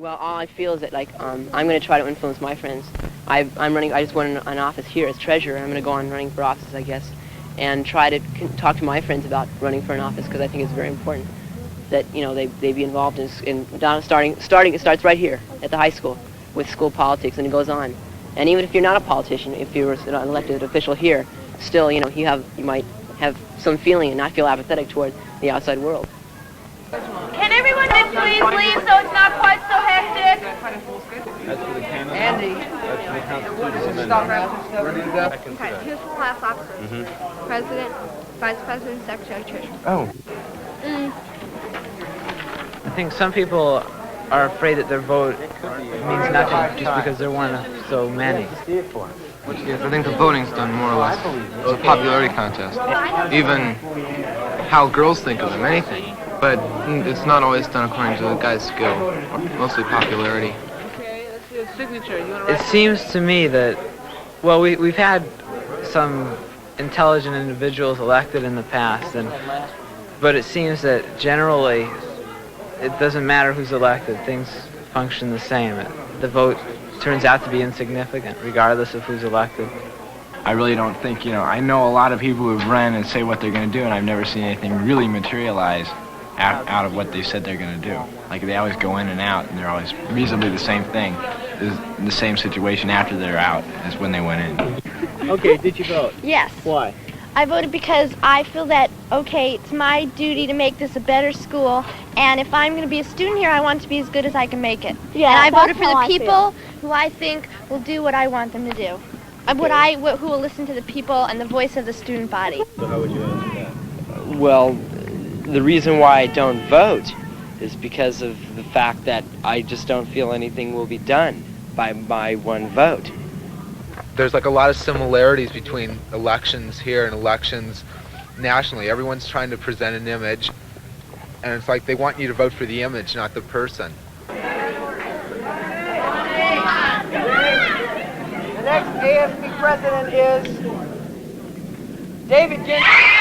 Well, all I feel is that, like, I'm going to try to influence my friends. I just won an office here as treasurer, and I'm going to go on running for offices, I guess, and try to talk to my friends about running for an office, because I think it's very important that, you know, they be involved in starting. It starts right here at the high school with school politics, and it goes on. And even if you're not a politician, if you're an elected official here, still, you know, you might have some feeling and not feel apathetic toward the outside world. Can everyone please leave so it's not quite so hectic? Andy. Okay, here's the class officers. President, Vice President, Secretary, Treasurer. Oh. I think some people are afraid that their vote means nothing just because they're one of so many. Yes, I think the voting's done more or less. It's a popularity contest. Even how girls think of them, anything. But it's not always done according to the guy's skill, mostly popularity. Okay, let's see a signature. You want to It write? seems to me that, well, we've had some intelligent individuals elected in the past, but it seems that generally it doesn't matter who's elected. Things function the same. The vote turns out to be insignificant regardless of who's elected. I really don't think, you know, I know a lot of people who've run and say what they're going to do, and I've never seen anything really materialize out of what they said they're going to do. Like, they always go in and out, and they're always reasonably the same thing. The same situation after they're out as when they went in. Okay, did you vote? Yes. Why? I voted because I feel that, okay, it's my duty to make this a better school, and if I'm going to be a student here, I want it to be as good as I can make it. Yeah, and I voted that's for how the I people who I think will do what I want them to do. Who will listen to the people and the voice of the student body. So how would you answer that? Well, the reason why I don't vote is because of the fact that I just don't feel anything will be done by my one vote. There's like a lot of similarities between elections here and elections nationally. Everyone's trying to present an image, and it's like they want you to vote for the image, not the person. The next AFP president is David Ginsburg.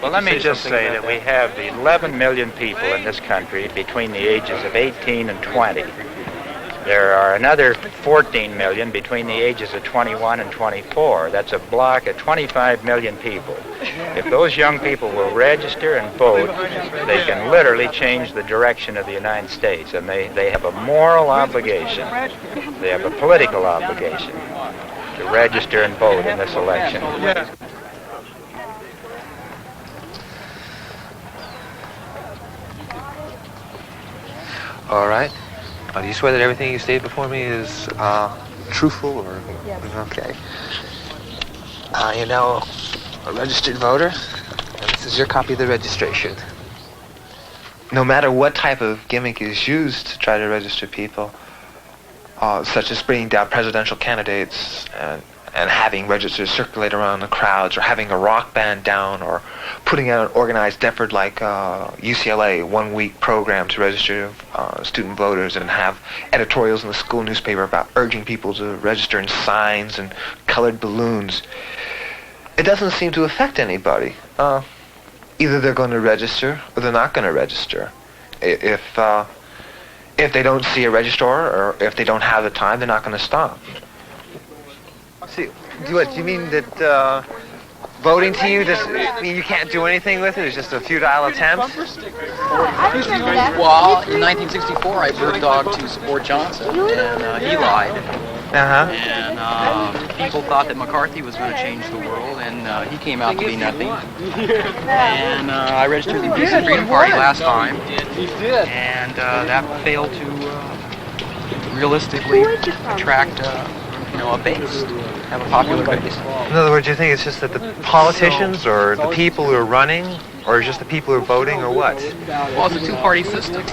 Well, let me just say that we have 11 million people in this country between the ages of 18 and 20. There are another 14 million between the ages of 21 and 24. That's a bloc of 25 million people. If those young people will register and vote, they can literally change the direction of the United States, and they have a moral obligation, they have a political obligation to register and vote in this election. All right. Do you swear that everything you state before me is truthful or? Yes. Okay. You're now a registered voter, and this is your copy of the registration. No matter what type of gimmick is used to try to register people, such as bringing down presidential candidates and having registers circulate around the crowds, or having a rock band down, or putting out an organized effort like UCLA, 1 week program to register student voters, and have editorials in the school newspaper about urging people to register, in signs and colored balloons. It doesn't seem to affect anybody. either they're going to register or they're not going to register. If they don't see a registrar or if they don't have the time, they're not going to stop. See, do you mean that voting to you just mean you can't do anything with it? It's just a futile attempt? Well, in 1964, I bird dogged to support Johnson, and he lied. And people thought that McCarthy was going to change the world, and he came out to be nothing. And I registered the Peace and Freedom Party last time, and that failed to realistically attract a base, have a popular base. In other words, you think it's just that the politicians or the people who are running, or just the people who are voting, or what? Well, it's a two-party system.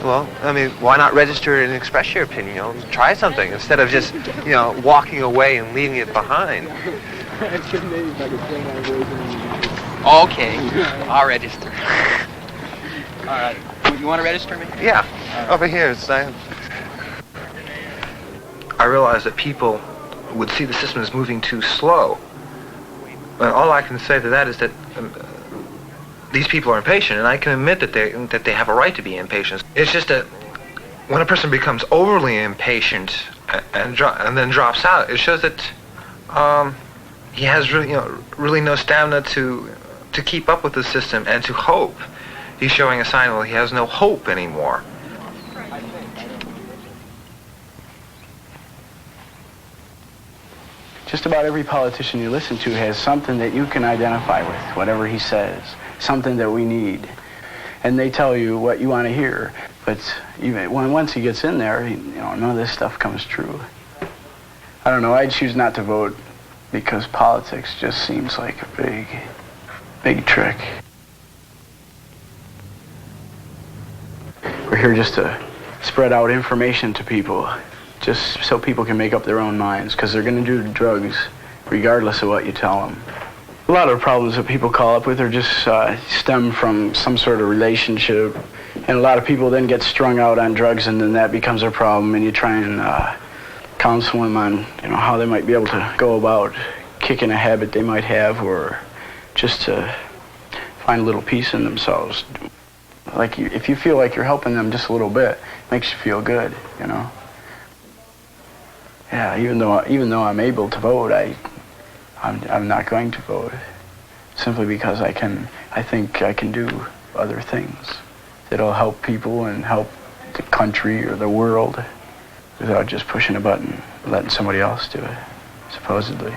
Well, I mean, why not register and express your opinion? Try something instead of just, walking away and leaving it behind. Okay, I'll register. All right. You want to register me? Yeah, over here. I realized that people would see the system as moving too slow. And all I can say to that is that these people are impatient, and I can admit that they have a right to be impatient. It's just that when a person becomes overly impatient and then drops out, it shows that he has really no stamina to keep up with the system and to hope. He's showing a sign that he has no hope anymore. Just about every politician you listen to has something that you can identify with, whatever he says, something that we need. And they tell you what you want to hear. But even once he gets in there, none of this stuff comes true. I don't know, I'd choose not to vote because politics just seems like a big trick. We're here just to spread out information to people, just so people can make up their own minds, because they're going to do drugs regardless of what you tell them. A lot of the problems that people call up with are just stem from some sort of relationship, and a lot of people then get strung out on drugs, and then that becomes a problem, and you try and counsel them on how they might be able to go about kicking a habit they might have, or just to find a little peace in themselves. Like if you feel like you're helping them just a little bit, it makes you feel good, Yeah, even though I'm able to vote, I'm not going to vote, simply because I think I can do other things that'll help people and help the country or the world without just pushing a button and letting somebody else do it, supposedly.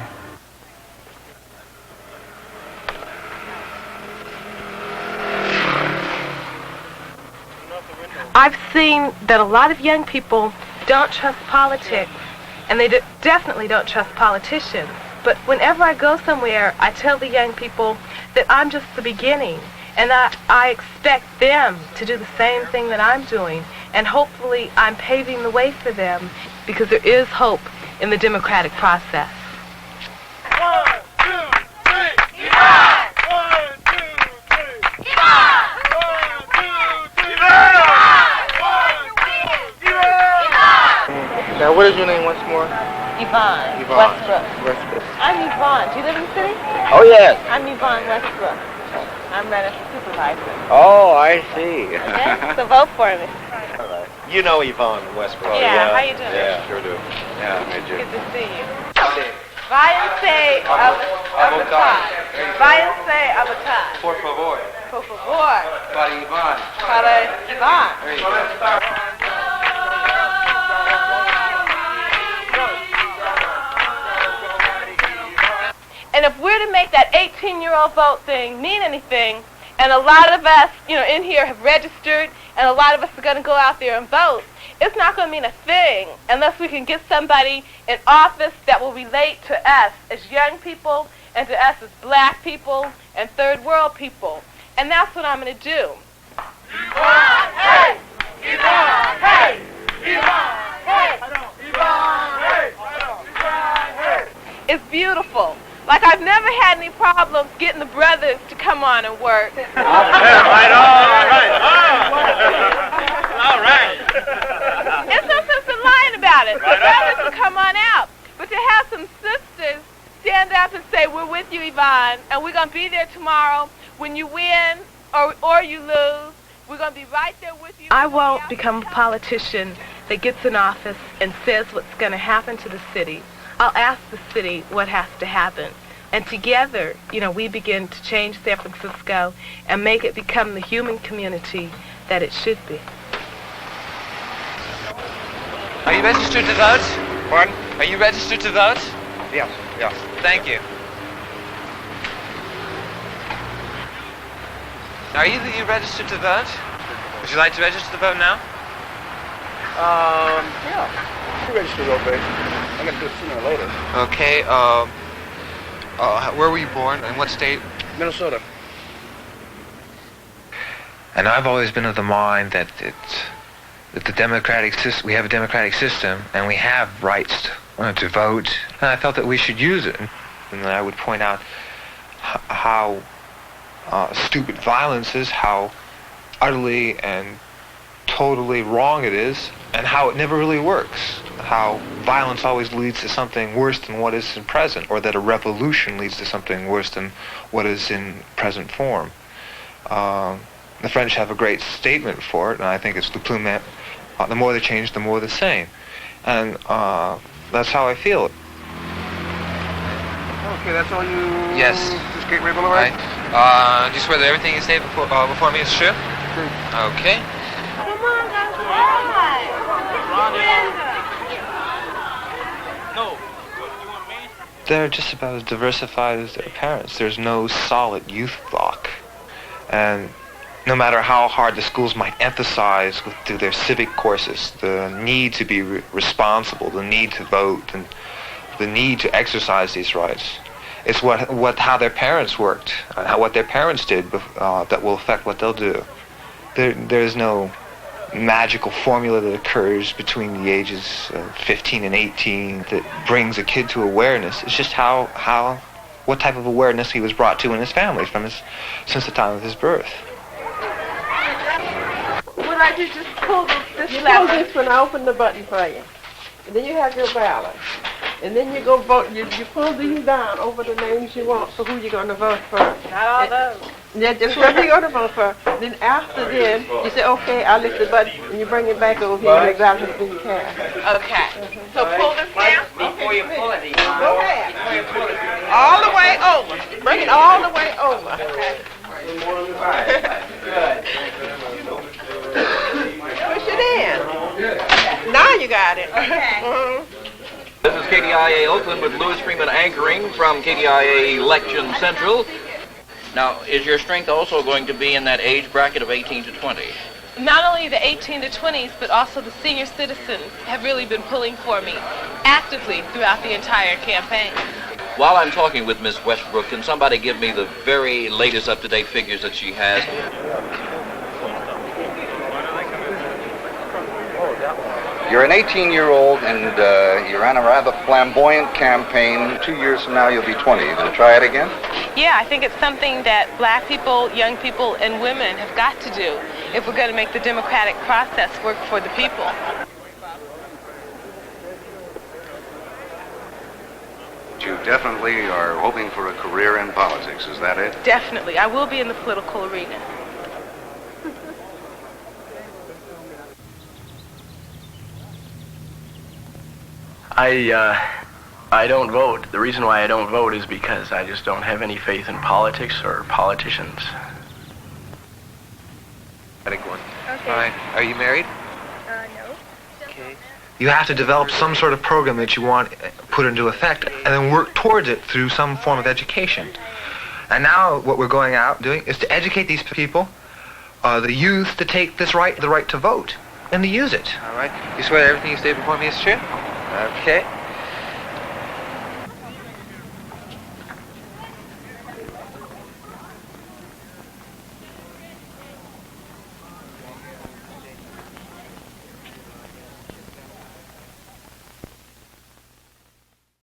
I've seen that a lot of young people don't trust politics, and they definitely don't trust politicians. But whenever I go somewhere, I tell the young people that I'm just the beginning, and I expect them to do the same thing that I'm doing, and hopefully I'm paving the way for them, because there is hope in the democratic process. 1, 2, 3, Yvonne! 1, 2, 3, Yvonne! 1, 2, 3, Yvonne! Now, what is your name once more? Yvonne. Westbrook. I'm Yvonne. Do you live in the city? Oh, yes. I'm Yvonne Westbrook. I'm running for supervisor. Oh, I see. Okay, so vote for me. All right. You know Yvonne Westbrook. Yeah, how you doing? Yeah, sure do. Yeah, I do. Good to see you. Váyanse a votar. Váyanse a votar. Por favor. Por favor. Para Yvonne. Para Yvonne. There you go. And if we're to make that 18-year-old vote thing mean anything, and a lot of us, in here have registered, and a lot of us are going to go out there and vote, it's not going to mean a thing unless we can get somebody in office that will relate to us as young people and to us as black people and third world people. And that's what I'm going to do. Yvonne, hey! Yvonne, hey! Yvonne, hey! Yvonne, hey! Yvonne, hey! It's beautiful. Like, I've never had any problems getting the brothers to come on and work. All right. There's no sense in lying about it. The brothers will come on out. But to have some sisters stand up and say, we're with you, Yvonne, and we're going to be there tomorrow when you win or you lose. We're going to be right there with you. I won't become a politician that gets in office and says what's going to happen to the city. I'll ask the city what has to happen. And together, we begin to change San Francisco and make it become the human community that it should be. Are you registered to vote? Pardon? Are you registered to vote? Yes, yes. Thank you. Are you registered to vote? Would you like to register to vote now? Yeah. You registered okay. I'm going to do it sooner or later. Okay, where were you born? In what state? Minnesota. And I've always been of the mind that the democratic system, we have a democratic system, and we have rights to vote, and I felt that we should use it. And then I would point out how stupid violence is, how utterly and totally wrong it is, and how it never really works. How violence always leads to something worse than what is in present, or that a revolution leads to something worse than what is in present form. The French have a great statement for it, and I think it's the plumet, the more they change, the more the same. And that's how I feel. Okay, that's all you... Yes. Just Gateway Boulevard? Right. Do you swear that everything you say before me is true? True. Okay. Come on, guys. No. They're just about as diversified as their parents. There's no solid youth bloc. And no matter how hard the schools might emphasize through their civic courses the need to be responsible, the need to vote, and the need to exercise these rights, it's how their parents worked, what their parents did that will affect what they'll do. There's no magical formula that occurs between the ages of 15 and 18 that brings a kid to awareness. It's just what type of awareness he was brought to in his family since the time of his birth. What I do, just pull this lever. Pull this when I open the button for you. And then you have your ballot. And then you go vote. You pull these down over the names you want for who you're going to vote for. Not all those. Yeah, just whoever you're going to vote for. Then after then, you say, okay, I'll lift the button, and you bring it back over here and exactly what you can. Okay. So pull this down. Before you pull it, go ahead. All the way over. Bring it all the way over. Okay. Good. Push it in. Now you got it. Okay. This is KDIA Oakland with Louis Freeman anchoring from KDIA Election Central. Now, is your strength also going to be in that age bracket of 18 to 20? Not only the 18 to 20s, but also the senior citizens have really been pulling for me actively throughout the entire campaign. While I'm talking with Ms. Westbrook, can somebody give me the very latest up-to-date figures that she has? You're an 18-year-old and you're on a rather flamboyant campaign. 2 years from now, you'll be 20. You going to try it again? Yeah, I think it's something that black people, young people, and women have got to do if we're going to make the democratic process work for the people. You definitely are hoping for a career in politics, is that it? Definitely. I will be in the political arena. I don't vote. The reason why I don't vote is because I just don't have any faith in politics or politicians. Okay. All right. Are you married? No. Okay. You have to develop some sort of program that you want put into effect and then work towards it through some form of education. And now what we're going out doing is to educate these people, the youth, to take the right to vote and to use it. All right. You swear that everything you say before me is true? Okay.